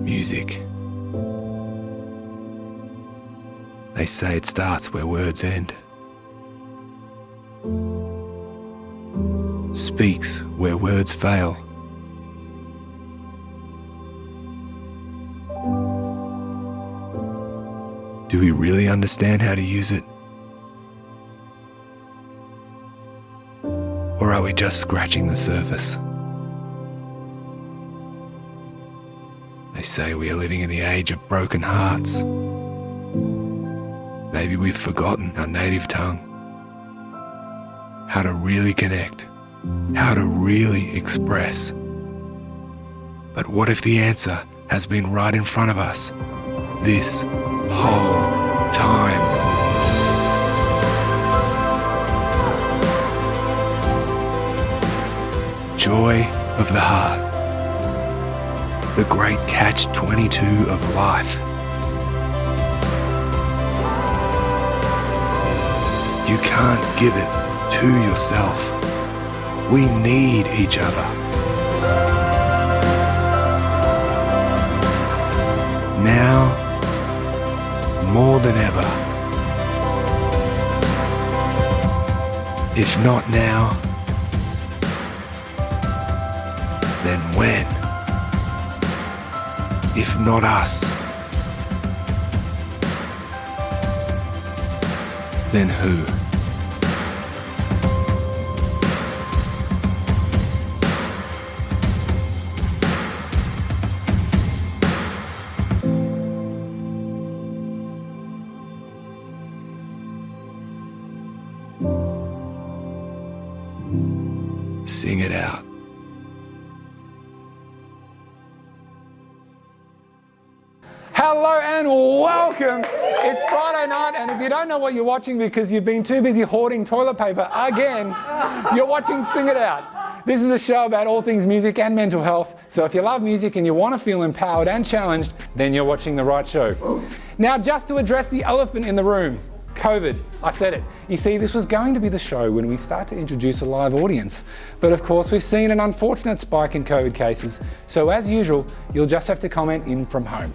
Music. They say it starts where words end. Speaks where words fail. Do we really understand how to use it? Or are we just scratching the surface? They say we are living in the age of broken hearts. Maybe we've forgotten our native tongue. How to really connect. How to really express. But what if the answer has been right in front of us this whole time? Joy of the heart. The great catch-22 of life. You can't give it to yourself. We need each other. Now, more than ever. If not now, then when? If not us, then who? Sing it out. Hello and welcome. It's Friday night, and if you don't know what you're watching because you've been too busy hoarding toilet paper again, you're watching Sing It Out. This is a show about all things music and mental health, so if you love music and you want to feel empowered and challenged, then you're watching the right show. Now, just to address the elephant in the room, COVID. I said it. You see, this was going to be the show when we start to introduce a live audience. But of course, we've seen an unfortunate spike in COVID cases, so as usual, you'll just have to comment in from home.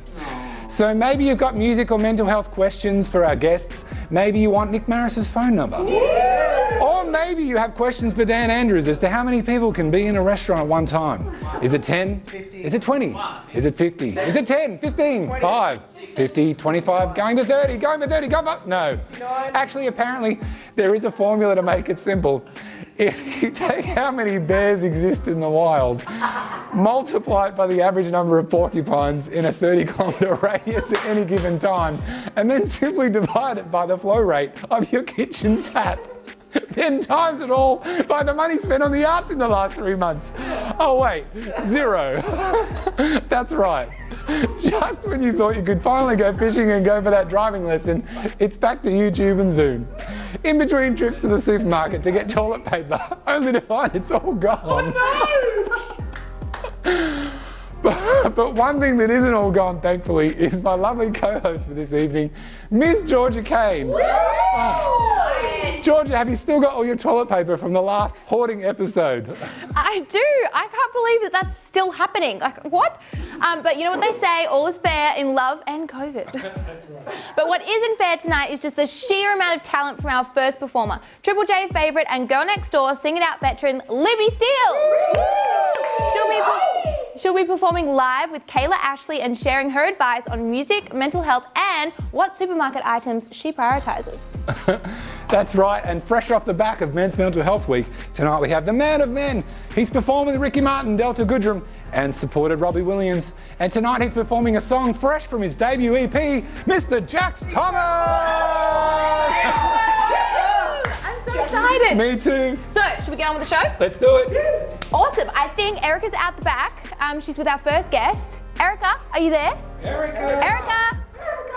So maybe you've got music or mental health questions for our guests. Maybe you want Nick Marris's phone number. Or maybe you have questions for Dan Andrews as to how many people can be in a restaurant at one time. Is it 10? 50. Is it 20? Is it 50? Is it 10? 15? 5? 50? 25? Going to 30? Going for 30? Go for... No. Actually, apparently, there is a formula to make it simple. If you take how many bears exist in the wild, multiply it by the average number of porcupines in a 30-kilometre radius at any given time, and then simply divide it by the flow rate of your kitchen tap, then times it all by the money spent on the arts in the last 3 months. Oh wait, 0. That's right. Just when you thought you could finally go fishing and go for that driving lesson, it's back to YouTube and Zoom. In between trips to the supermarket to get toilet paper, only to find it's all gone. Oh no! But one thing that isn't all gone, thankfully, is my lovely co-host for this evening, Miss Georgia Caine. Georgia, have you still got all your toilet paper from the last hoarding episode? I do. I can't believe that that's still happening. Like, what? But you know what they say, all is fair in love and COVID. But what isn't fair tonight is just the sheer amount of talent from our first performer, Triple J favourite and Girl Next Door Sing It Out veteran, Libby Steele. She'll be performing live with Kayla Ashley and sharing her advice on music, mental health and what supermarket items she prioritises. That's right, and fresh off the back of Men's Mental Health Week, tonight we have the man of men. He's performed with Ricky Martin, Delta Goodrum and supported Robbie Williams. And tonight he's performing a song fresh from his debut EP, Mr. Jax Thomas! I'm so excited. Me too. So, should we get on with the show? Let's do it. Awesome. I think Erika's out the back. She's with our first guest. Erika, are you there? Erika!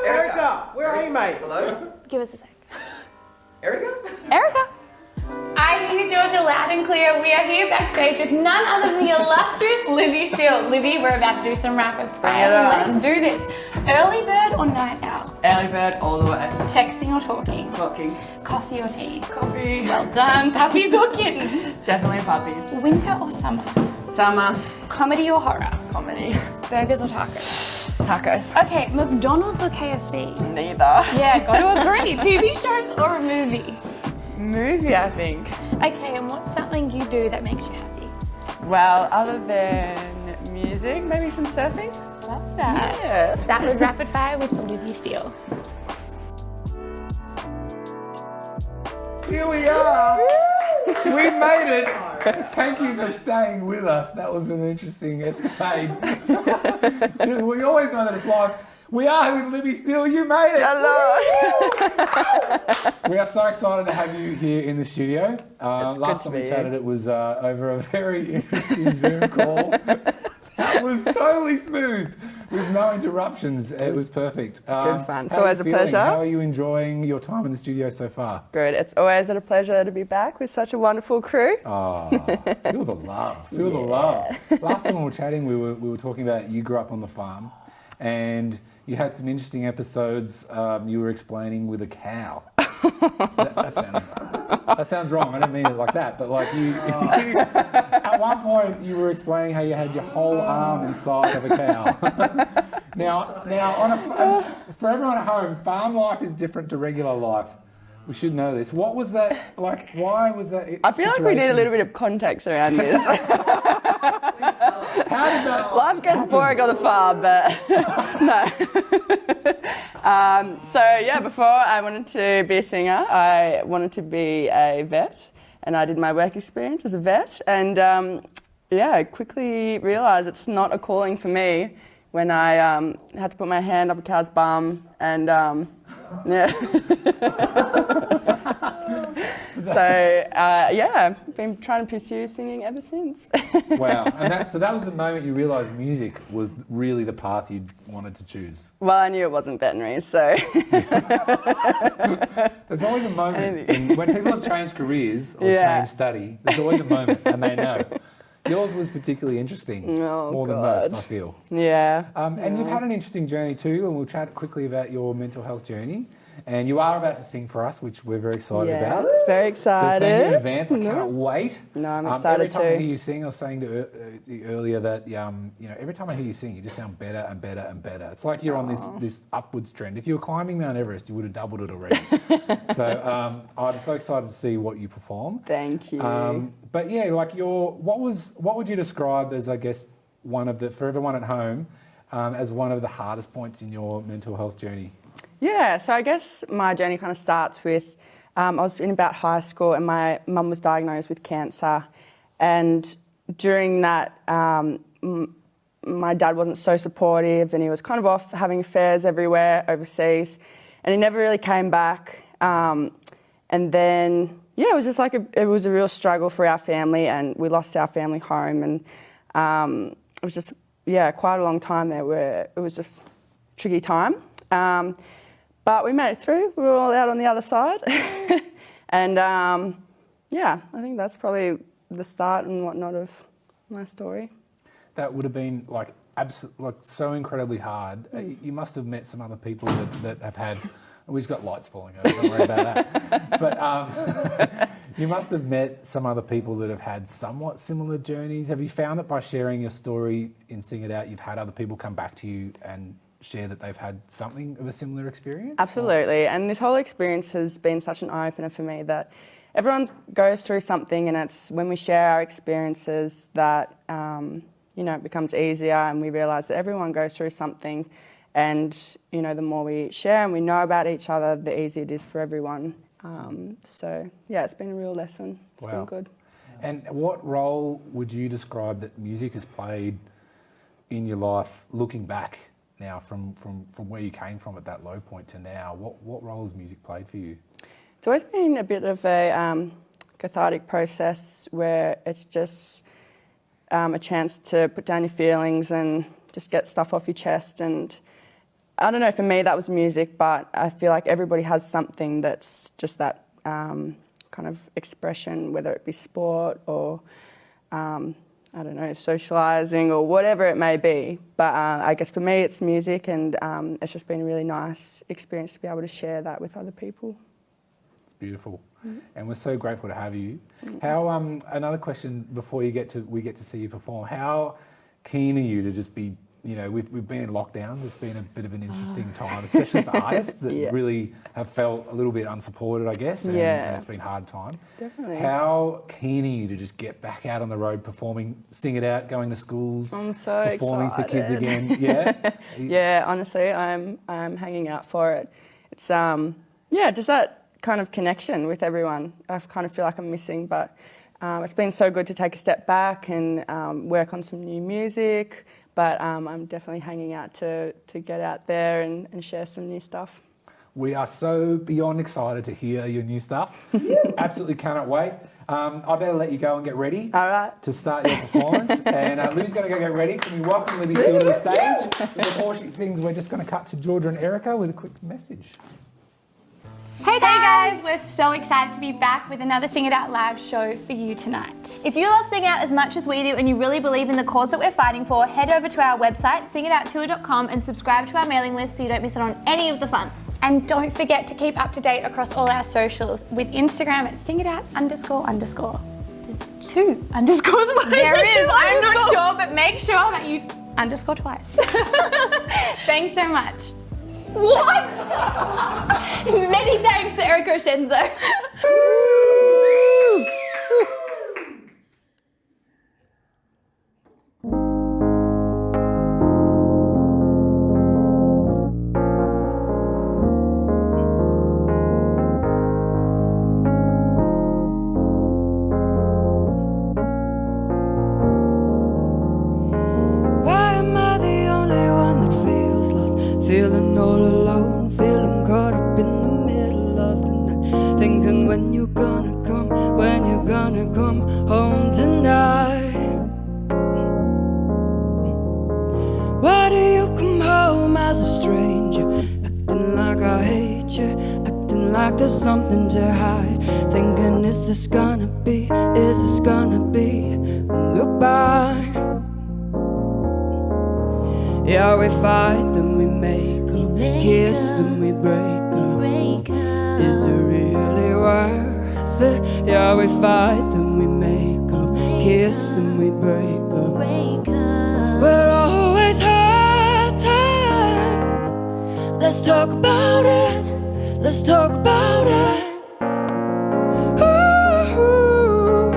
Erika, where are you, mate? Hello? Give us a sec. Erika? Erika? I hear you, Georgia, loud and clear. We are here backstage with none other than the illustrious Libby Steele. Libby, we're about to do some rapid fire. Let's do this. Early bird or night owl? Early bird all the way. Texting or talking? Talking. Coffee or tea? Coffee. Well done. Puppies or kittens? Definitely puppies. Winter or summer? Summer. Comedy or horror? Comedy. Burgers or tacos? Tacos. Okay, McDonald's or KFC? Neither. Yeah, got to agree. TV shows or a movie? Movie, I think. Okay, and what's something you do that makes you happy? Well, other than music, maybe some surfing. Love that. Yeah. That was Rapid Fire with Libby Steele. Here we are. We made it. Thank you for staying with us. That was an interesting escapade. We always know that it's live. We are here with Libby Steele. You made it. Hello. We are so excited to have you here in the studio. Last time we chatted, it was over a very interesting Zoom call. That was totally smooth with no interruptions. It was perfect. Good fun. It's how are always you a feeling? pleasure. How are you enjoying your time in the studio so far? Good. It's always a pleasure to be back with such a wonderful crew. Oh, feel the love. Feel the love. Last time we were chatting, we were talking about you grew up on the farm, and you had some interesting episodes. You were explaining with a cow. That sounds wrong. I don't mean it like that, but like you at one point you were explaining how you had your whole arm inside of a cow. now, for everyone at home, farm life is different to regular life. We should know this. What was that like? Why was that? I feel like we need a little bit of context around this. How did that? Life gets boring on the farm, but no. So yeah, before I wanted to be a singer, I wanted to be a vet, and I did my work experience as a vet, and I quickly realised it's not a calling for me when I had to put my hand up a cow's bum, and yeah. I've been trying to pursue singing ever since. Wow, and that was the moment you realised music was really the path you wanted to choose. Well, I knew it wasn't veterinary, so. There's always a moment when people have changed careers or changed study. There's always a moment, and they know. Yours was particularly interesting, more than most, I feel. Yeah. And you've had an interesting journey too, and we'll chat quickly about your mental health journey. And you are about to sing for us, which we're very excited about. Yes, very excited. So thank you in advance. I cannot wait. No, I'm excited every time too. I hear you sing, I was saying to you earlier that every time I hear you sing, you just sound better and better and better. It's like you're on this upwards trend. If you were climbing Mount Everest, you would have doubled it already. So I'm so excited to see what you perform. Thank you. But yeah, like what would you describe as, I guess, for everyone at home, as one of the hardest points in your mental health journey? Yeah, so I guess my journey kind of starts with, I was in about high school and my mum was diagnosed with cancer, and during that my dad wasn't so supportive, and he was kind of off having affairs everywhere overseas, and he never really came back, and then it was just like it was a real struggle for our family, and we lost our family home, and it was just quite a long time there where it was just a tricky time. But we made it through. We were all out on the other side. And I think that's probably the start and whatnot of my story. That would have been so incredibly hard. You must have met some other people that have had. We just got lights falling over. Don't worry about that. But you must have met some other people that have had somewhat similar journeys. Have you found that by sharing your story in Sing It Out, you've had other people come back to you and share that they've had something of a similar experience? Absolutely, and this whole experience has been such an eye-opener for me that everyone goes through something, and it's when we share our experiences that it becomes easier, and we realise that everyone goes through something, and the more we share and we know about each other, the easier it is for everyone. It's been a real lesson. It's been good. And what role would you describe that music has played in your life, looking back now from where you came from at that low point to now? What role has music played for you? It's always been a bit of a cathartic process where it's just a chance to put down your feelings and just get stuff off your chest. And I don't know, for me that was music, but I feel like everybody has something that's just that kind of expression, whether it be sport or socialising or whatever it may be. But I guess for me it's music, and it's just been a really nice experience to be able to share that with other people. It's beautiful. And we're so grateful to have you. How another question before we get to see you perform, how keen are you to just be we've been in lockdowns. It's been a bit of an interesting time, especially for artists that really have felt a little bit unsupported, I guess, and it's been a hard time. Definitely. How keen are you to just get back out on the road performing, Sing It Out, going to schools, I'm so performing excited. for kids again? Yeah? Yeah, honestly, I'm hanging out for it. It's just that kind of connection with everyone. I kind of feel like I'm missing, but it's been so good to take a step back and work on some new music. But I'm definitely hanging out to get out there and share some new stuff. We are so beyond excited to hear your new stuff. Absolutely cannot wait. I better let you go and get ready to start your performance. And Libby's going to go get ready. Can we welcome Libby Steele to the stage? Before she sings, we're just going to cut to Georgia and Erika with a quick message. Hey guys, we're so excited to be back with another Sing It Out live show for you tonight. If you love Sing Out as much as we do and you really believe in the cause that we're fighting for, head over to our website, singitouttour.com, and subscribe to our mailing list so you don't miss out on any of the fun. And don't forget to keep up to date across all our socials with Instagram at singitout__. There's 2 underscores. There is, I'm not sure, but make sure that you underscore twice. Thanks so much. What? Many thanks to Erika Ascenzo. Why am I the only one that feels lost? Feeling all alone, feeling caught up in the middle of the night, thinking when you're gonna come home tonight. Why do you come home as a stranger, acting like I hate you, acting like there's something to hide, thinking is this gonna be goodbye? Yeah, we fight, then we make up, kiss, then we break up. Is it really worth it? Yeah, we fight, then we make up, kiss, then we break up. We're always hard time. Let's talk about it. Let's talk about it. Ooh,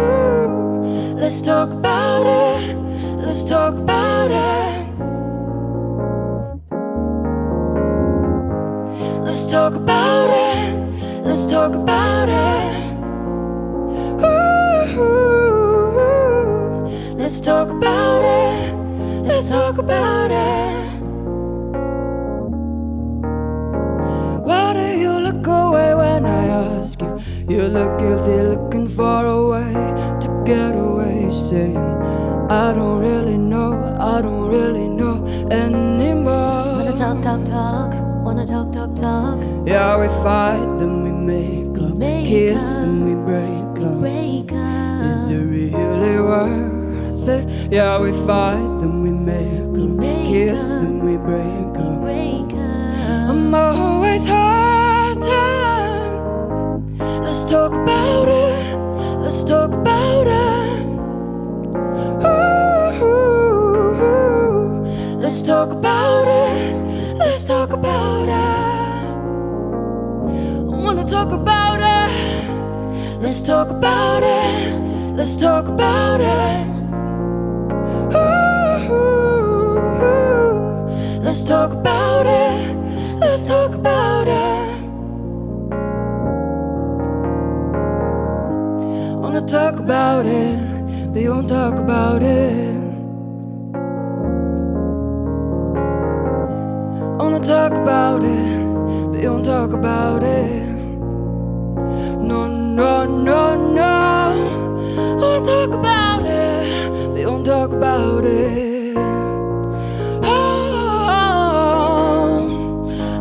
let's talk about it. Let's talk about it. Let's talk about it. Let's talk about it. Ooh, let's talk about it. Let's talk about it. Why do you look away when I ask you? You look guilty, looking for a way to get away, saying I don't really know anymore. Wanna talk, talk, talk. Wanna talk, talk, talk. Yeah, we fight, then we make up, kiss, then we break up. Is it really worth it? Yeah, we fight, then we make up, kiss, then we break up. I'm always hard time. Let's talk about it. Let's talk about it. Ooh, let's talk about it. Let's talk about it. I wanna talk about it. Let's talk about it. Let's talk about it. Ooh, let's talk about it. Let's talk about it. Wanna talk about it, but you won't talk about it. Wanna talk about it, but you won't talk about it. No, no, no, no. Wanna talk about it, but you won't talk about it. Oh,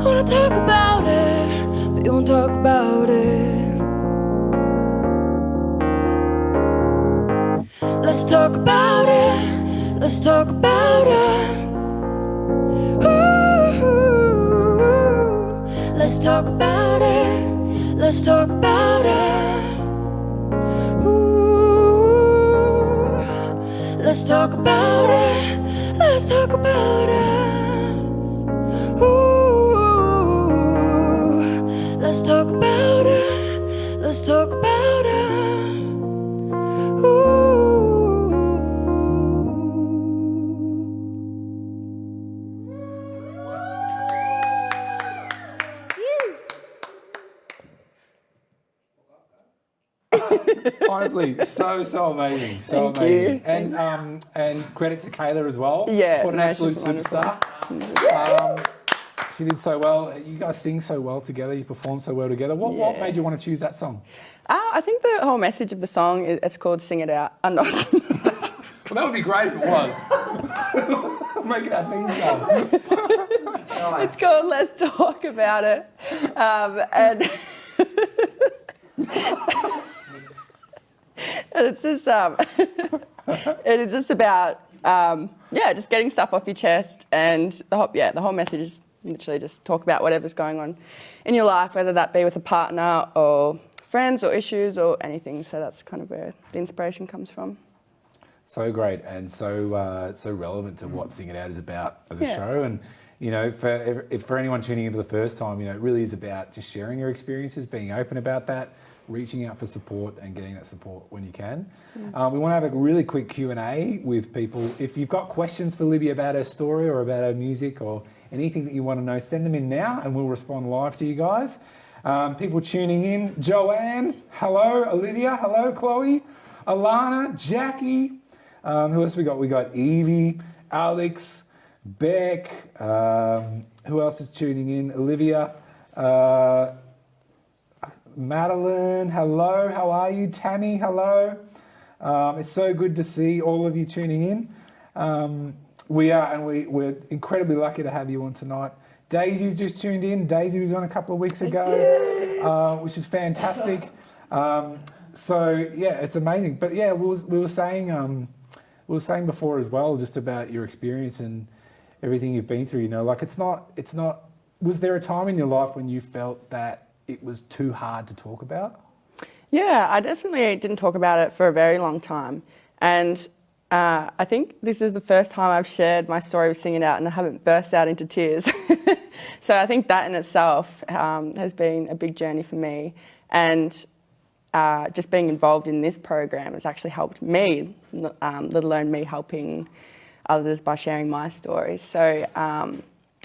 I wanna talk about it, but you won't talk about it. Let's talk about it. Let's talk about it. Ooh, let's talk about it. Let's talk about it. Ooh, let's talk about it. let's talk about it. Ooh, let's talk about it. Let's talk about it. Ooh. Honestly, so amazing, so Thank amazing, you. and credit to Kayla as well. Yeah, what an no, absolute she's wonderful. superstar. She did so well. You guys sing so well together. You perform so well together. What Yeah. made you want to choose that song? I think the whole message of the song, it's called Sing It Out. I'm not. Well, that would be great if it was. Make it our theme song. It's called Let's Talk About It. And and it's just it is just about just getting stuff off your chest, and the whole message is literally just talk about whatever's going on in your life, whether that be with a partner or friends or issues or anything. So that's kind of where the inspiration comes from. So great, and so relevant to what Sing It Out is about as a Yeah. show. And you know, for anyone tuning in for the first time, you know, it really is about just sharing your experiences, being open about that, reaching out for support, and getting that support when you can. We want to have a really quick Q&A with people. If you've got questions for Libby about her story or about her music or anything that you want to know, send them in now, and we'll respond live to you guys. People tuning in: Joanne, hello. Olivia, hello. Chloe, Alana, Jackie. Who else we got? We got Evie, Alex, Beck. Who else is tuning in? Olivia, Madeline, hello. How are you? Tammy, hello. It's so good to see all of you tuning in. We're incredibly lucky to have you on tonight. Daisy's just tuned in. Daisy was on a couple of weeks ago, which is fantastic. So yeah, it's amazing. But yeah, we were saying before as well, just about your experience and everything you've been through. You know, like it's not. Was there a time in your life when you felt that it was too hard to talk about? Yeah, I definitely didn't talk about it for a very long time, and I think this is the first time I've shared my story with Sing It Out and I haven't burst out into tears. So I think that in itself has been a big journey for me, and just being involved in this program has actually helped me, let alone me helping others by sharing my story. So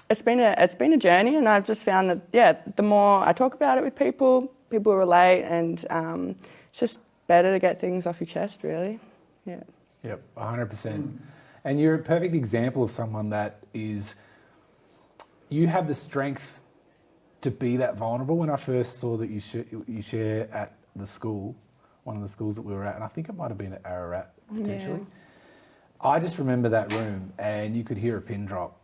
it's been a journey, and I've just found that the more I talk about it with people relate, and it's just better to get things off your chest, really. Yeah. Yep, 100%. And you're a perfect example of someone that you have the strength to be that vulnerable. When I first saw that you share at the school, one of the schools that we were at, and I think it might have been at Ararat potentially. Yeah. I just remember that room, and you could hear a pin drop.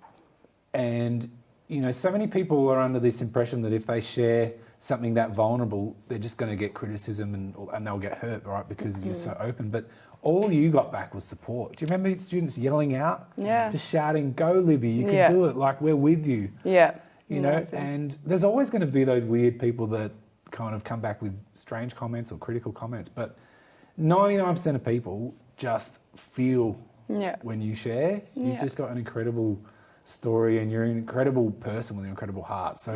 And you know, so many people are under this impression that if they share something that vulnerable, they're just going to get criticism and they'll get hurt, right? Because you're so open. But all you got back was support. Do you remember these students yelling out? Yeah. Just shouting, "Go Libby, you can do it, like we're with you." Yeah. You know, and there's always going to be those weird people that kind of come back with strange comments or critical comments, but 99% of people just feel when you share. You've just got an incredible story, and you're an incredible person with an incredible heart. So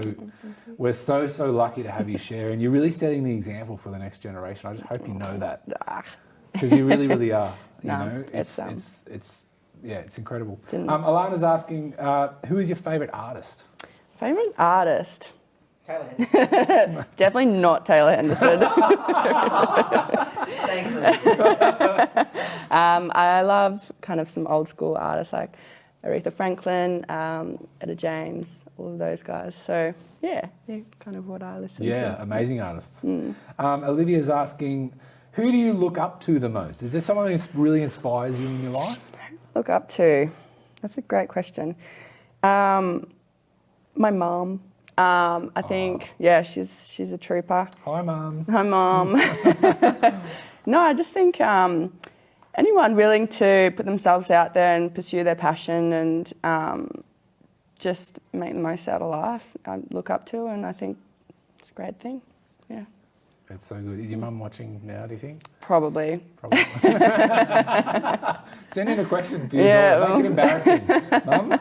we're so lucky to have you share, and you're really setting the example for the next generation. I just hope you know that, because you really are. You know, it's incredible. Alana's asking, who is your favourite artist? Favourite artist? Taylor Henderson. Definitely not Taylor Henderson. Thanks, Libby. I love kind of some old school artists like Aretha Franklin, Etta James, all of those guys. So yeah, kind of what I listen to. Yeah, amazing artists. Olivia's asking, who do you look up to the most? Is there someone who really inspires you in your life? Look up to? That's a great question. My mum. I think, she's a trooper. Hi, Mum. Hi, Mum. No, I just think anyone willing to put themselves out there and pursue their passion and just make the most out of life, I look up to, and I think it's a great thing. Yeah. That's so good. Is your mum watching now, do you think? Probably. Send in a question for your Yeah, daughter. Make it embarrassing, Mum.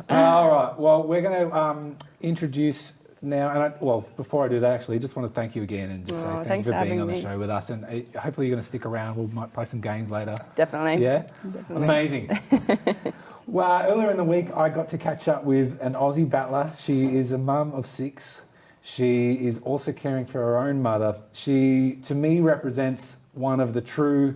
All right. Well, we're going to introduce now, and before I do that, actually, I just want to thank you again and just say thank thanks you for for being on having the me. show with us. And hopefully you're going to stick around. We might play some games later. Definitely. Yeah? Definitely. Amazing. Well, earlier in the week, I got to catch up with an Aussie battler. She is a mum of 6. She is also caring for her own mother. She, to me, represents one of the true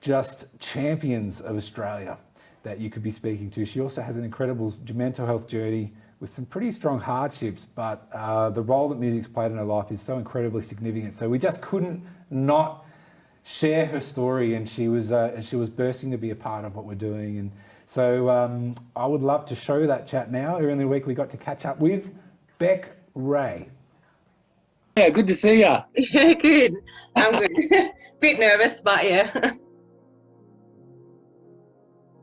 just champions of Australia that you could be speaking to. She also has an incredible mental health journey with some pretty strong hardships, but the role that music's played in her life is so incredibly significant. So we just couldn't not share her story, and she was bursting to be a part of what we're doing. And so I would love to show that chat now. Earlier in the week, we got to catch up with Beck Ray. Yeah, good to see ya. Yeah, good. I'm good. Bit nervous, but yeah.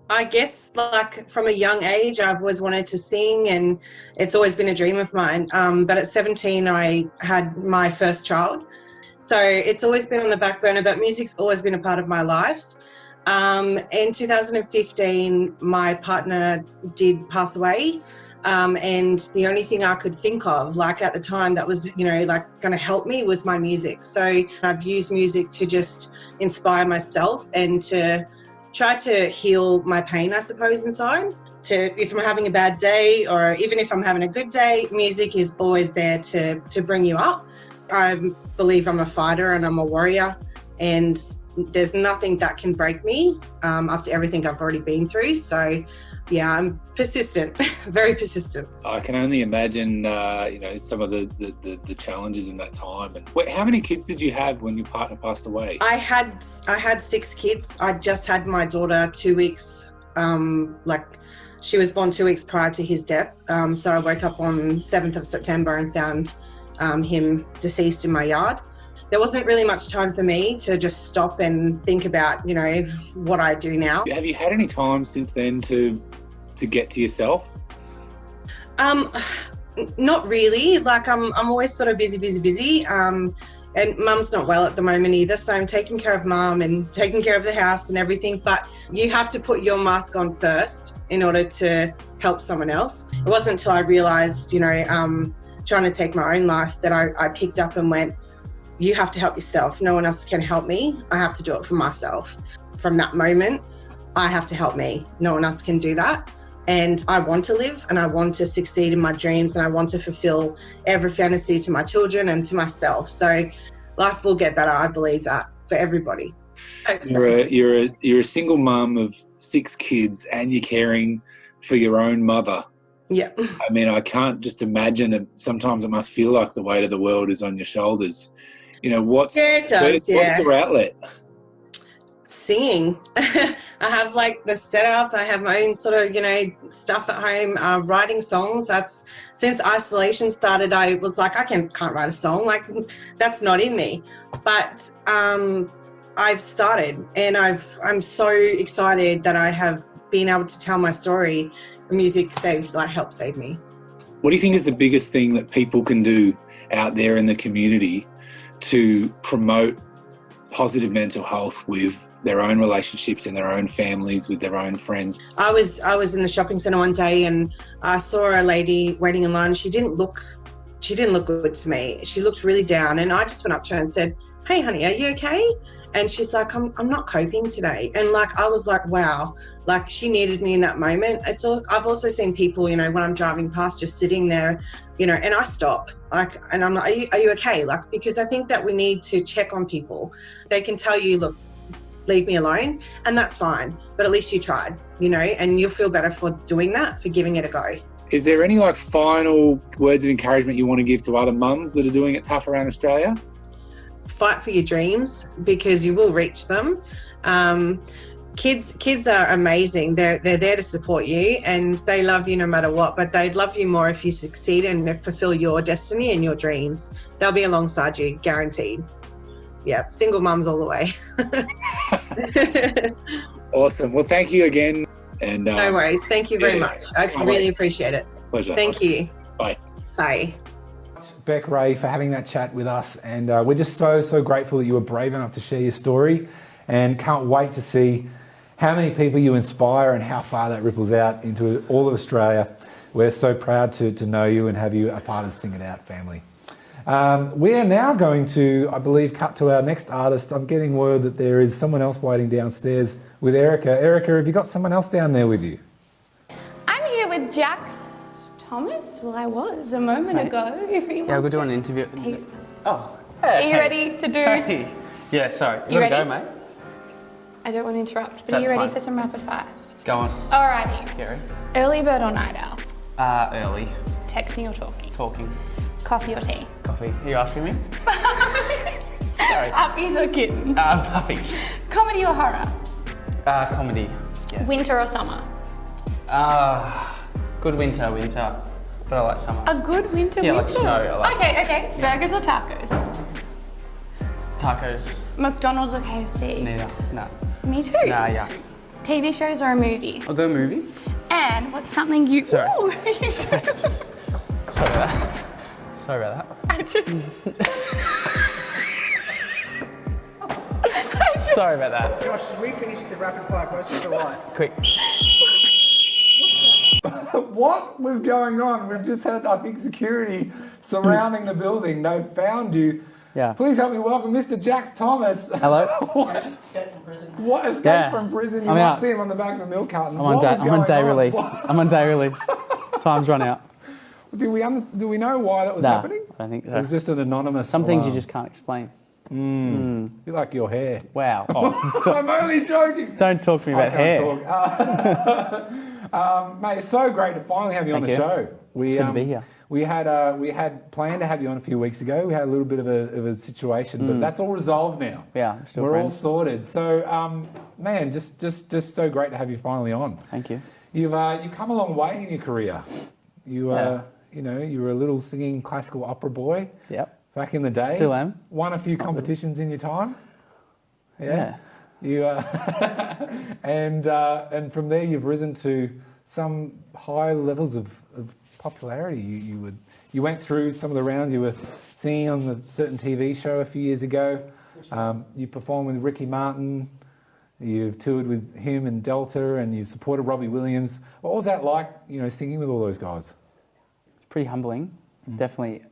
I guess like from a young age, I've always wanted to sing, and it's always been a dream of mine. But at 17, I had my first child. So it's always been on the back burner, but music's always been a part of my life. In 2015, my partner did pass away. And the only thing I could think of, like at the time that was, like going to help me was my music. So I've used music to just inspire myself and to try to heal my pain, I suppose, inside. If I'm having a bad day or even if I'm having a good day, music is always there to bring you up. I believe I'm a fighter and I'm a warrior, and there's nothing that can break me after everything I've already been through. So yeah, I'm persistent, very persistent. I can only imagine, some of the challenges in that time. And how many kids did you have when your partner passed away? I had 6 kids. I just had my daughter 2 weeks, she was born 2 weeks prior to his death. So I woke up on 7th of September and found him deceased in my yard. There wasn't really much time for me to just stop and think about, what I do now. Have you had any time since then to get to yourself? Not really. Like I'm always sort of busy. And mum's not well at the moment either. So I'm taking care of mum and taking care of the house and everything. But you have to put your mask on first in order to help someone else. It wasn't until I realized, trying to take my own life that I picked up and went, you have to help yourself. No one else can help me. I have to do it for myself. From that moment, I have to help me. No one else can do that. And I want to live and I want to succeed in my dreams and I want to fulfill every fantasy to my children and to myself. So life will get better. I believe that for everybody. You're a single mum of 6 kids and you're caring for your own mother. Yeah. I mean, I can't just imagine it. Sometimes it must feel like the weight of the world is on your shoulders. What's your outlet? Singing. I have like the setup. I have my own sort of, stuff at home, writing songs. That's since isolation started, I was like, I can't write a song. Like that's not in me. But I've started and I'm so excited that I have been able to tell my story. Music helped save me. What do you think is the biggest thing that people can do out there in the community to promote positive mental health with their own relationships and their own families, with their own friends? I was in the shopping centre one day and I saw a lady waiting in line. She didn't look good to me. She looked really down, and I just went up to her and said, "Hey honey, are you okay?" And she's like, I'm not coping today. And like, I was like, wow, like she needed me in that moment. I've also seen people, when I'm driving past, just sitting there, and I stop, like, and I'm like, are you okay? Like, because I think that we need to check on people. They can tell you, look, leave me alone, and that's fine. But at least you tried, and you'll feel better for doing that, for giving it a go. Is there any final words of encouragement you want to give to other mums that are doing it tough around Australia? Fight for your dreams because you will reach them. Kids are amazing. They're there to support you and they love you no matter what, but they'd love you more if you succeed and fulfill your destiny and your dreams. They'll be alongside you, guaranteed. Yeah, single mums all the way. Awesome. Well, thank you again. And no worries. Thank you very much. I really appreciate it. Pleasure. Thank you. Bye. Bye. Beck Ray for having that chat with us, and we're just so grateful that you were brave enough to share your story, and can't wait to see how many people you inspire and how far that ripples out into all of Australia. We're so proud to know you and have you a part of the Sing It Out family. We are now going to, I believe, cut to our next artist. I'm getting word that there is someone else waiting downstairs with Erika. Erika, have you got someone else down there with you? I'm here with Jax Thomas. Well, I was a moment ago. If he Yeah, we're doing an interview. Oh. Are you ready to do? Hey. Yeah, sorry. You ready? Go, mate. I don't want to interrupt, but are you That's ready fine. for some rapid fire? Go on. Alrighty. Scary. Early bird or night owl? Early. Texting or talking? Talking. Coffee or tea? Coffee. Are you asking me? Sorry. Puppies or kittens? Puppies. Comedy or horror? Comedy. Yeah. Winter or summer? Good winter. But I like summer. A good winter. Yeah, like snow. I like Okay. Burgers or tacos? Tacos. McDonald's or KFC? Neither. No. Me too. Nah, yeah. TV shows or a movie? I'll go movie. And what's something you... Sorry. Ooh, Sorry about that. Sorry about that. I just... Sorry about that. Josh, should we finish the rapid fire questions or what? Quick. What was going on? We've just had, I think, security surrounding the building. They've found you. Yeah. Please help me welcome Mr. Jax Thomas. Hello. Escape from prison. What escape Yeah. from prison? You I'm might out. see him on the back of a milk carton. I'm on day release. What- I'm on day release. Time's run out. Do we know why that was Nah, happening? I think It was just an anonymous. some things you alarm. just can't explain. You like your hair. Wow. I'm only joking. Don't talk to me I about can't hair. talk. Mate, it's so great to finally have you on the Thank you. show. It's good to be here. We had planned to have you on a few weeks ago. We had a little bit of a situation, but that's all resolved now. Yeah, still We're all friends. sorted. So, man, just so great to have you finally on. Thank you. You've come a long way in your career. You you were a little singing classical opera boy. Yep. Back in the day. Still am. Won a few competitions in your time. Yeah. You and from there you've risen to some high levels of popularity. You went through some of the rounds. You were singing on a certain TV show a few years ago. You performed with Ricky Martin. You've toured with him and Delta, and you've supported Robbie Williams. What was that like? Singing with all those guys. It's pretty humbling, definitely.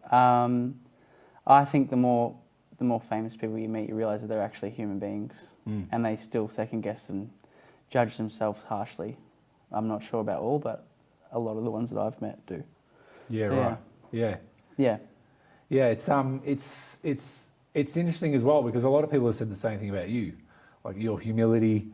I think the more famous people you meet, you realise that they're actually human beings, and they still second guess and judge themselves harshly. I'm not sure about all, but a lot of the ones that I've met do. Yeah, So, right. Yeah. Yeah. Yeah, it's interesting as well because a lot of people have said the same thing about you, like your humility.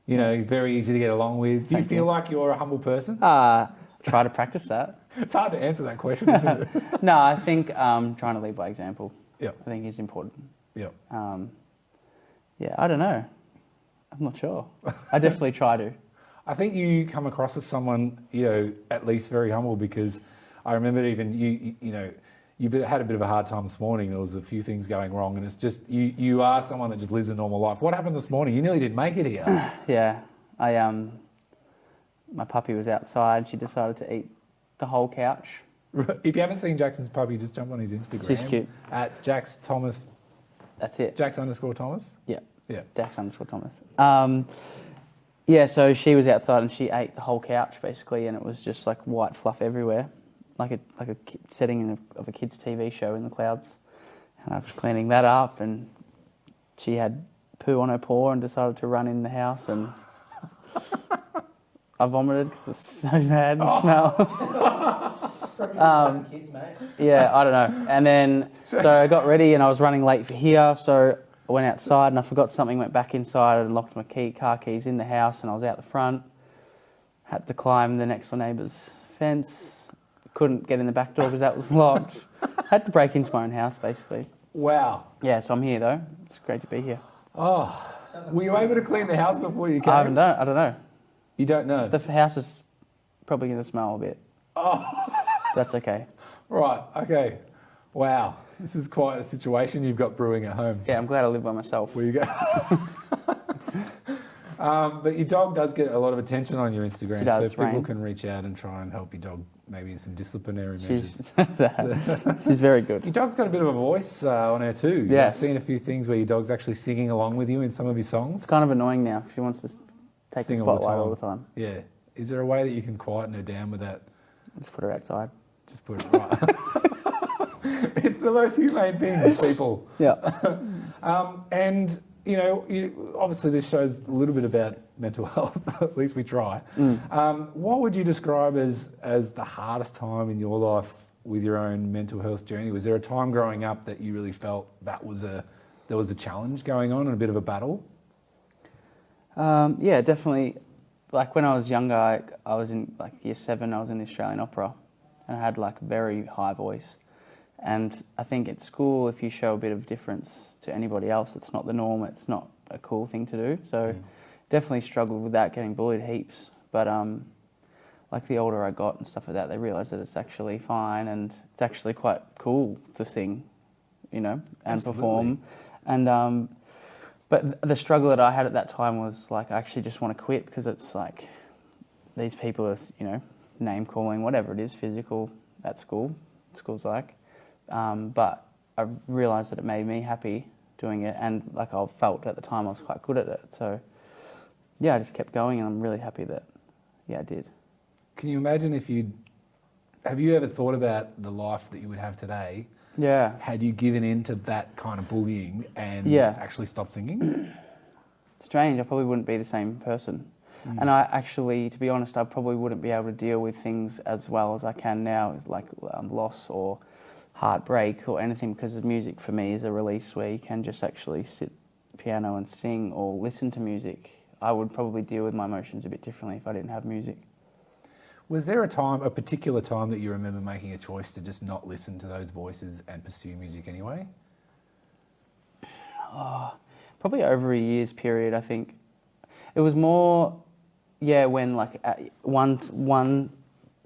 Very easy to get along with. Do you feel like you're a humble person? Try to practice that. It's hard to answer that question, isn't it? No, I think trying to lead by example. Yeah. I think is important. Yeah. I don't know. I'm not sure. I definitely try to. I think you come across as someone, at least very humble because I remember even you had a bit of a hard time this morning. There was a few things going wrong and it's just, you are someone that just lives a normal life. What happened this morning? You nearly didn't make it here. Yeah. My puppy was outside. She decided to eat the whole couch. If you haven't seen Jackson's puppy, just jump on his Instagram. She's cute. At Jax Thomas. That's it. Jax_Thomas? Yeah. Yeah. Jax_Thomas. So she was outside and she ate the whole couch basically, and it was just like white fluff everywhere, like a setting of a kid's TV show in the clouds. And I was cleaning that up, and she had poo on her paw and decided to run in the house, and I vomited because it was so bad the smell. Kids, mate. Yeah, I don't know. And then, so I got ready and I was running late for here, so I went outside and I forgot something, went back inside and locked my car keys in the house, and I was out the front. Had to climb the next door neighbour's fence. Couldn't get in the back door because that was locked. Had to break into my own house, basically. Wow. Yeah, so I'm here though. It's great to be here. Oh, were you able to clean the house before you came? I don't know. You don't know? The house is probably going to smell a bit. Oh. That's okay. Right, okay. Wow, this is quite a situation you've got brewing at home. Yeah, I'm glad I live by myself. Where you go? But your dog does get a lot of attention on your Instagram, She does, so people Rain. can reach out and try and help your dog maybe in some disciplinary measures. She's very good. Your dog's got a bit of a voice on her too. Yes. I've seen a few things where your dog's actually singing along with you in some of your songs. It's kind of annoying now. She wants to take the Sing all the spotlight time. all the time. Yeah. Is there a way that you can quieten her down with that? Just put her outside. Just put it right. It's the most humane thing, people. Yeah. And, obviously this shows a little bit about mental health, at least we try. What would you describe as the hardest time in your life with your own mental health journey? Was there a time growing up that you really felt there was a challenge going on and a bit of a battle? Yeah, definitely. Like when I was younger, I was in like year 7, I was in the Australian Opera and I had like a very high voice. And I think at school, if you show a bit of difference to anybody else, it's not the norm, it's not a cool thing to do. So definitely struggled with that, getting bullied heaps. But like the older I got and stuff like that, they realised that it's actually fine and it's actually quite cool to sing, and Absolutely. perform. And but the struggle that I had at that time was like I actually just want to quit because it's like these people are, name calling, whatever it is, physical at school. School's like. But I realised that it made me happy doing it, and like I felt at the time I was quite good at it. So yeah, I just kept going, and I'm really happy that I did. Can you imagine have you ever thought about the life that you would have today? Yeah. Had you given in to that kind of bullying and actually stopped singing? Strange, I probably wouldn't be the same person. And I actually, to be honest, I probably wouldn't be able to deal with things as well as I can now, like loss or heartbreak or anything, because the music for me is a release where you can just actually sit piano and sing or listen to music. I would probably deal with my emotions a bit differently if I didn't have music. Was there a particular time that you remember making a choice to just not listen to those voices and pursue music anyway? Probably over a year's period, I think. It was more, when like one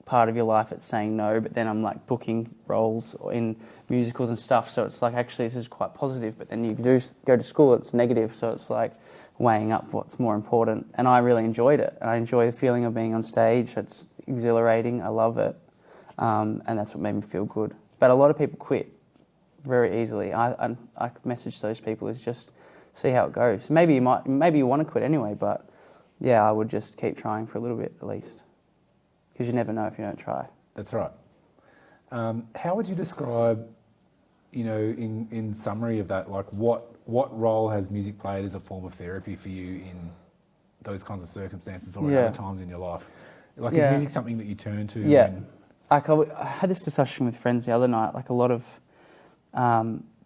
part of your life it's saying no, but then I'm like booking roles in musicals and stuff, so it's like actually this is quite positive, but then you do go to school, it's negative, so it's like weighing up what's more important. And I really enjoyed it. I enjoy the feeling of being on stage. It's exhilarating, I love it, and that's what made me feel good. But a lot of people quit very easily. I message those people is just see how it goes. Maybe you want to quit anyway, but yeah, I would just keep trying for a little bit at least, because you never know if you don't try. That's right. How would you describe, in summary of that, like what role has music played as a form of therapy for you in those kinds of circumstances or at other times in your life? Like, is music something that you turn to? Yeah. Like I had this discussion with friends the other night. Like a lot of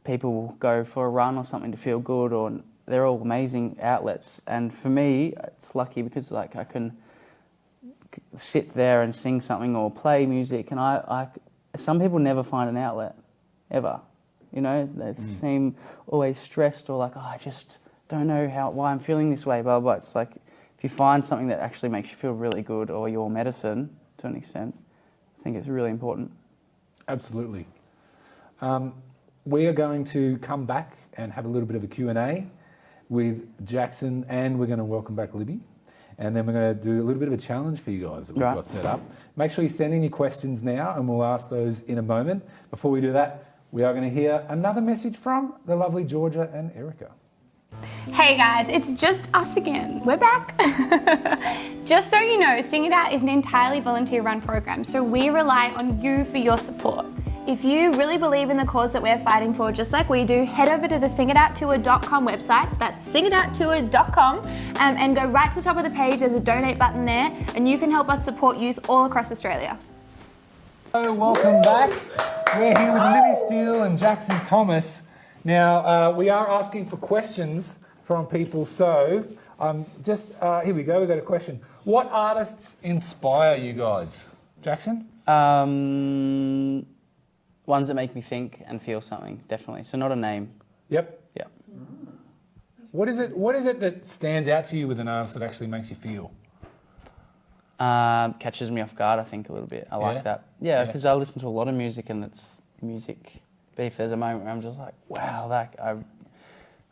people will go for a run or something to feel good, or they're all amazing outlets. And for me, it's lucky because like I can sit there and sing something or play music, and I some people never find an outlet ever. They seem always stressed or like, I just don't know why I'm feeling this way, blah, blah. It's like if you find something that actually makes you feel really good, or your medicine to an extent, I think it's really important. Absolutely. We are going to come back and have a little bit of a Q&A with Jackson, and we're going to welcome back Libby. And then we're going to do a little bit of a challenge for you guys that we've got set up. Make sure you send in your questions now, and we'll ask those in a moment. Before we do that, we are going to hear another message from the lovely Georgia and Erika. Hey guys, it's just us again. We're back. Just so you know, Sing It Out is an entirely volunteer-run program, so we rely on you for your support. If you really believe in the cause that we're fighting for, just like we do, head over to the singitout2er.com website, that's singitout2er.com, and go right to the top of the page, there's a donate button there, and you can help us support youth all across Australia. Hello, welcome back. We're here with Libby Steele and Jackson Thomas. Now, we are asking for questions from people, so here we go, we've got a question. What artists inspire you guys? Jackson? Ones that make me think and feel something, definitely. So not a name. Yep. Yeah. What is it that stands out to you with an artist that actually makes you feel? Catches me off guard, I think, a little bit. I like that. Yeah, because I listen to a lot of music, and it's music. But if there's a moment where I'm just like, wow, I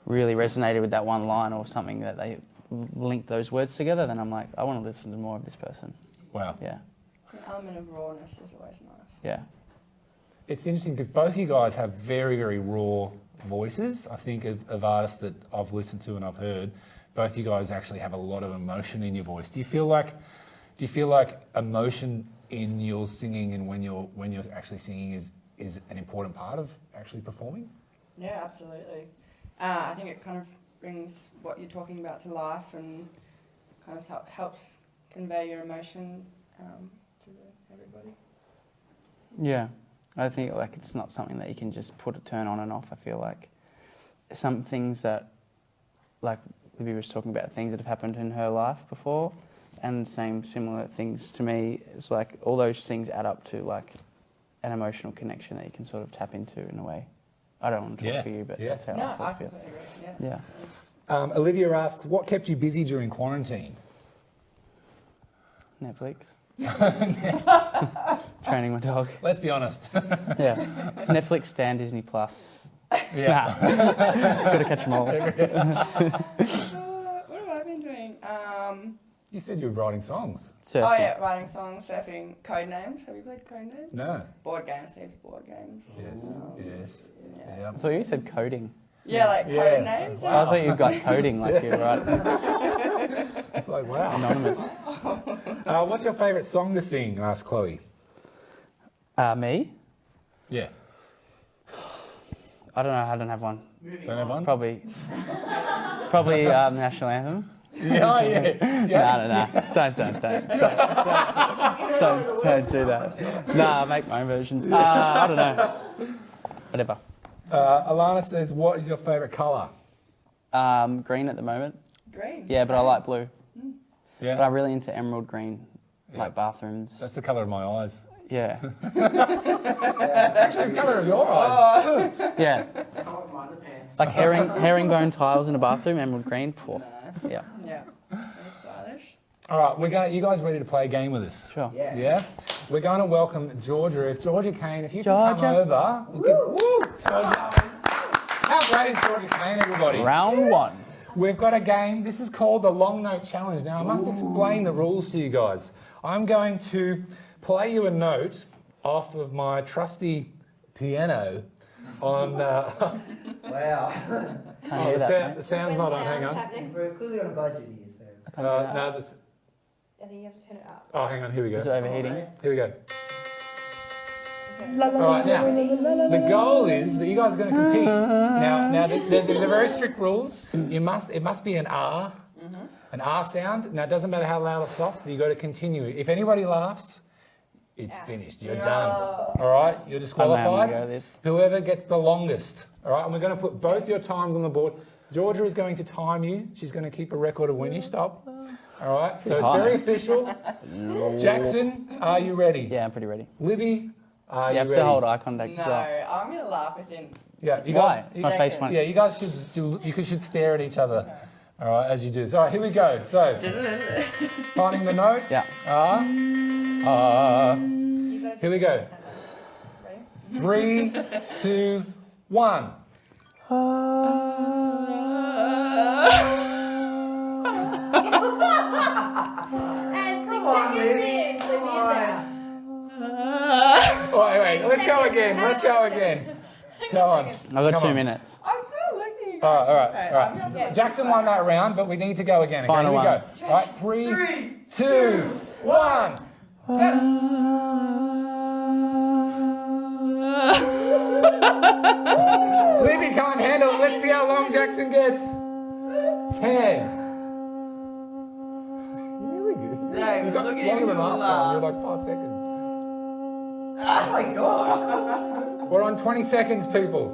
really resonated with that one line or something, that they linked those words together, then I'm like, I want to listen to more of this person. Wow. Yeah. An element of rawness is always nice. Yeah. It's interesting because both you guys have very, very raw voices, I think, of artists that I've listened to and I've heard. both you guys actually have a lot of emotion in your voice. Do you feel like emotion in your singing and when you're actually singing is an important part of actually performing? Yeah, absolutely. I think it kind of brings what you're talking about to life and kind of helps convey your emotion to everybody. Yeah, I think like it's not something that you can just put a turn on and off. I feel like some things that, like Libby was talking about, things that have happened in her life before, and similar things to me. It's like all those things add up to like an emotional connection that you can sort of tap into in a way. I don't want to talk for you, but that's how I sort of feel. Yeah. Olivia asks, what kept you busy during quarantine? Netflix. Training my dog. Let's be honest. Yeah. Netflix, Stan, Disney Plus. Yeah. Got to catch them all. What have I been doing? You said you were writing songs. Surfing. Oh yeah, writing songs, surfing, code names. Have you played code names? No. Board games, these board games. Yes. Yeah. I thought you said coding. Yeah, like code names. I thought you got coding like you're right. It's like, wow. Anonymous. What's your favourite song to sing? Asked Chloe. Me? Yeah. I don't know. I don't have one. Don't have one? Probably National Anthem. Yeah. No. Don't do that. Nah, I make my own versions. I don't know. Whatever. Alana says, what is your favourite colour? Green at the moment. Green? Yeah, but I like blue. Yeah. But I'm really into emerald green, like bathrooms. That's the colour of my eyes. Yeah. It's actually the colour of your eyes. Yeah. Like herringbone tiles in a bathroom, emerald green. Nice. Yeah. Yeah. Very stylish. All right, you guys ready to play a game with us? Sure. Yes. Yeah? We're going to welcome Georgia. Caine, if you can come over. Georgia. How great is Georgia Caine, everybody? Round one. We've got a game. This is called the Long Note Challenge. Now, I must explain the rules to you guys. I'm going to play you a note off of my trusty piano on... Wow. The sound's not on. Hang on. We're clearly on a budget here, so. No, this... I think you have to turn it up. Oh, hang on. Here we go. Is it overheating? Here we go. All right, now, the goal is that you guys are going to compete. Now, they're very strict rules. It must be an R, an R sound. Now, it doesn't matter how loud or soft, you've got to continue. If anybody laughs, it's finished. You're done. All right, you're disqualified. Whoever gets the longest. All right, and we're going to put both your times on the board. Georgia is going to time you. She's going to keep a record of when you stop. All right, so it's very official. Jackson, are you ready? Yeah, I'm pretty ready. Libby, are You have you ready? to hold eye contact No, as well. I'm going to laugh within. Yeah, you Why? guys. My face won't. Yeah, you guys should stare at each other. All right, as you do this. All right, here we go. So, finding the note. Yeah. Here we go. 3, 2, 1. And 6 seconds in. Libby's out. Wait. Let's go again. Go on. I've got Come 2 on. minutes. I'm not looking. All right. Jackson won that round, but we need to go again. Okay, Final here we one. go. All right, 3, 2, 1. Libby can't handle it. Let's see how long Jackson gets. 10. Really good. No, You got look at longer him. than last time. You're like 5 seconds. Oh my god. We're on 20 seconds, people.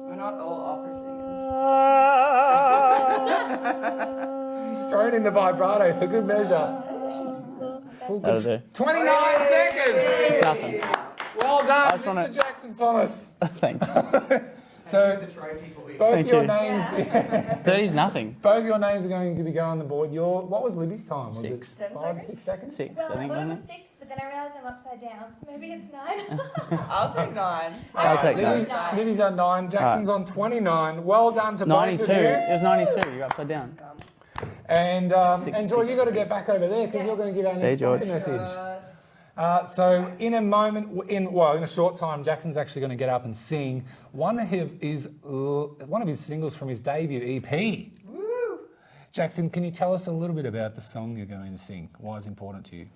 We're not all opera singers. He's thrown in the vibrato for good measure. That'll do. 29 seconds. It's nothing. Well done, just wanna- Mr. Jackson Thomas. Thanks. So both Thank your you. names, 30's nothing. both your names are going to be going on the board. What was Libby's time? Was 6. it 5, 6 seconds? 6, Well, I I think, thought it wasn't was it? 6, but then I realised I'm upside down, so maybe it's 9. I'll take 9. I'll take Libby's, that. Libby's on 9, Jackson's on 29. Well done to both 92. of you. It was 92. You're upside down. And George, you've got to get back over there because you're going to give our next George. sponsor message. So in a moment, in a short time, Jackson's actually going to get up and sing one of his singles from his debut EP. Woo! Jackson, can you tell us a little bit about the song you're going to sing? Why is it important to you?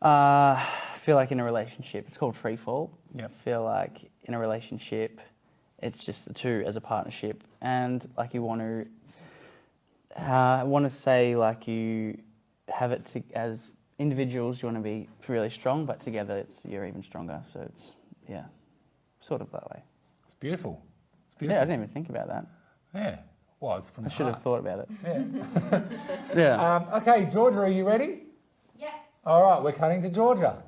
I feel like in a relationship, it's called Free Fall. Yep. I feel like in a relationship, it's just the two as a partnership, and like you want to say like you have it as individuals. You want to be really strong, but together you're even stronger. So it's sort of that way. It's beautiful. It's beautiful. Yeah, I didn't even think about that. Yeah, well, it's from I the should heart. have thought about it. Yeah. Yeah. Okay, Georgia, are you ready? Yes. All right, we're cutting to Georgia.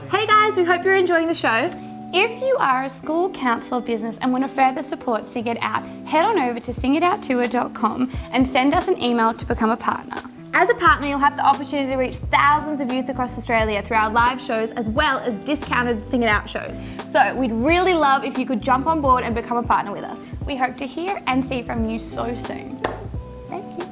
Hey guys, we hope you're enjoying the show. If you are a school, council or business and want to further support Sing It Out, head on over to singitouttour.com and send us an email to become a partner. As a partner, you'll have the opportunity to reach thousands of youth across Australia through our live shows as well as discounted Sing It Out shows. So we'd really love if you could jump on board and become a partner with us. We hope to hear and see from you so soon. Thank you.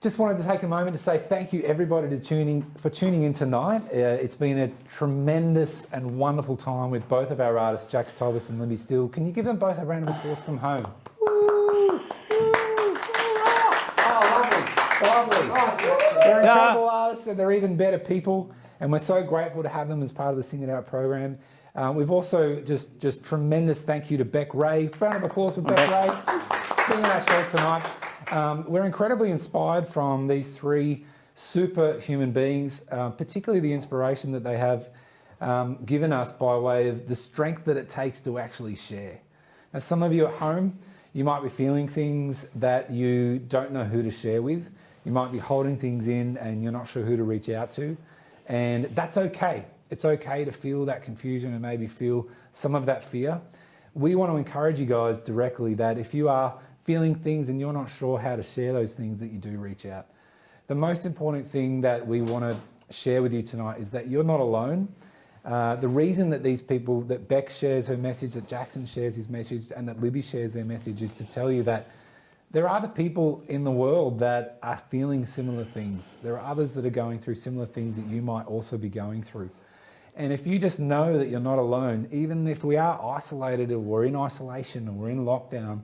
Just wanted to take a moment to say thank you everybody for tuning in tonight. It's been a tremendous and wonderful time with both of our artists, Jax Thomas and Libby Steele. Can you give them both a round of applause from home? Woo! Lovely. They're incredible artists and they're even better people, and we're so grateful to have them as part of the Sing It Out program. We've also just tremendous thank you to Beck Ray. Round of applause for Beck Ray being on our show tonight. We're incredibly inspired from these three super human beings, particularly the inspiration that they have given us by way of the strength that it takes to actually share. Now, some of you at home, you might be feeling things that you don't know who to share with. You might be holding things in and you're not sure who to reach out to. And that's okay. It's okay to feel that confusion and maybe feel some of that fear. We want to encourage you guys directly that if you are feeling things and you're not sure how to share those things, that you do reach out. The most important thing that we want to share with you tonight is that you're not alone. The reason that these people, that Beck shares her message, that Jackson shares his message, and that Libby shares their message is to tell you that there are other people in the world that are feeling similar things. There are others that are going through similar things that you might also be going through. And if you just know that you're not alone, even if we are isolated or we're in isolation or we're in lockdown,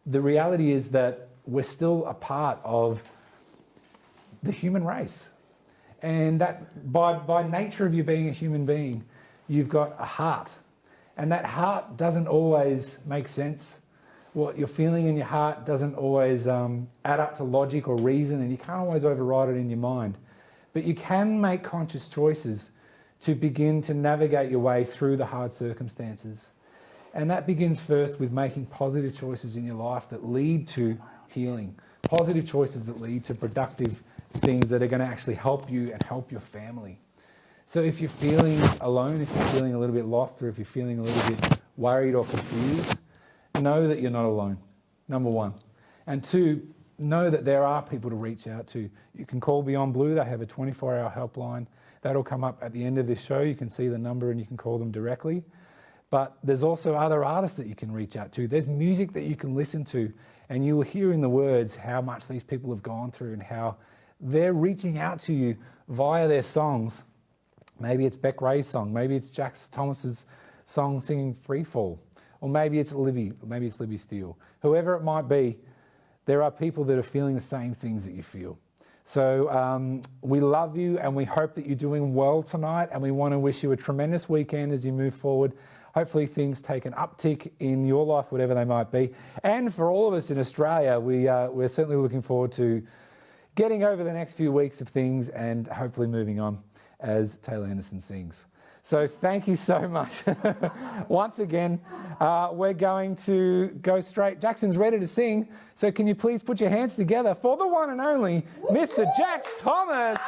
the reality is that we're still a part of the human race. And that by nature of you being a human being, you've got a heart. And that heart doesn't always make sense. What you're feeling in your heart doesn't always add up to logic or reason, and you can't always override it in your mind. But you can make conscious choices to begin to navigate your way through the hard circumstances. And that begins first with making positive choices in your life that lead to healing. Positive choices that lead to productive things that are going to actually help you and help your family. So if you're feeling alone, if you're feeling a little bit lost, or if you're feeling a little bit worried or confused, know that you're not alone, number one. And two, know that there are people to reach out to. You can call Beyond Blue. They have a 24-hour helpline. That'll come up at the end of this show. You can see the number and you can call them directly. But there's also other artists that you can reach out to. There's music that you can listen to, and you will hear in the words how much these people have gone through and how they're reaching out to you via their songs. Maybe it's Beck Ray's song, maybe it's Jax Thomas's song singing Free Fall, or maybe it's Libby, or maybe it's Libby Steele. Whoever it might be, there are people that are feeling the same things that you feel. So we love you and we hope that you're doing well tonight, and we want to wish you a tremendous weekend as you move forward. Hopefully things take an uptick in your life, whatever they might be. And for all of us in Australia, we're certainly looking forward to getting over the next few weeks of things and hopefully moving on as Taylor Anderson sings. So thank you so much. Once again, we're going to go straight. Jackson's ready to sing. So can you please put your hands together for the one and only Mr. Jax Thomas.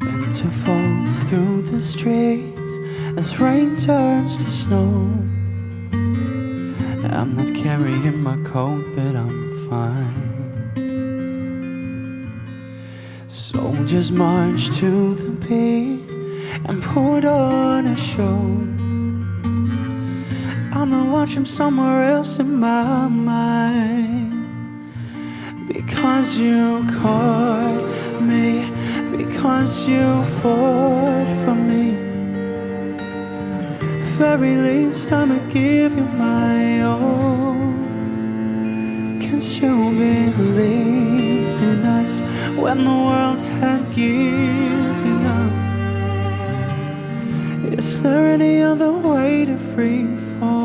Winter falls through the streets as rain turns to snow. I'm not carrying my coat, but I'm fine. Soldiers march to the beat and put on a show. I'm the watch from somewhere else in my mind. Because you caught me, because you fought for me. Very least I'ma give you my all. 'Cause you believed in us when the world had given up. Is there any other way to free fall?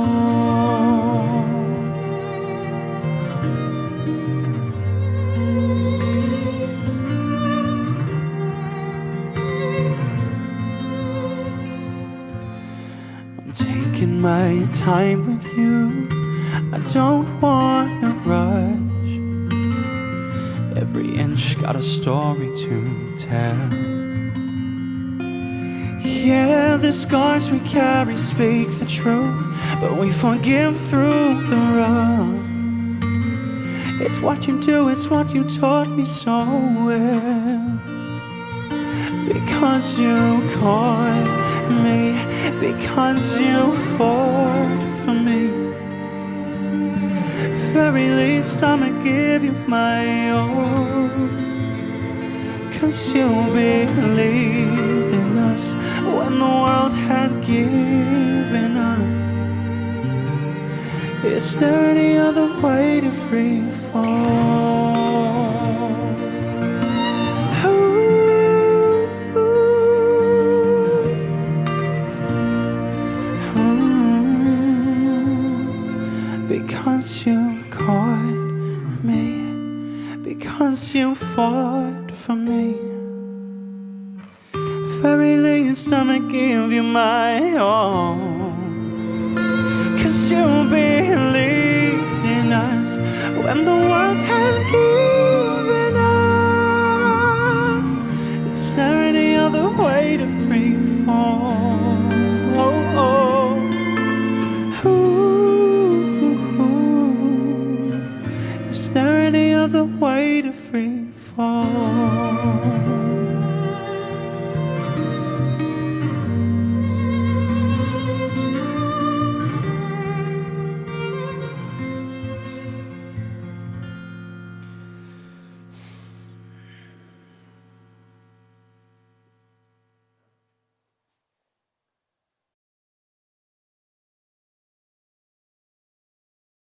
I'm taking my time with you. I don't wanna rush. Every inch got a story to tell. Yeah, the scars we carry speak the truth, but we forgive through the rough. It's what you do, it's what you taught me so well. Because you caught me, because you fought for me. Very least I'ma give you my all. 'Cause you believed in us when the world had given up. Is there any other way to free fall? Because you caught me, because you fought for me. Very least I'ma give you my all. 'Cause you believed in us when the world had given up. Is there any other way to free fall? Oh, oh. Ooh. Is there any other way to free fall?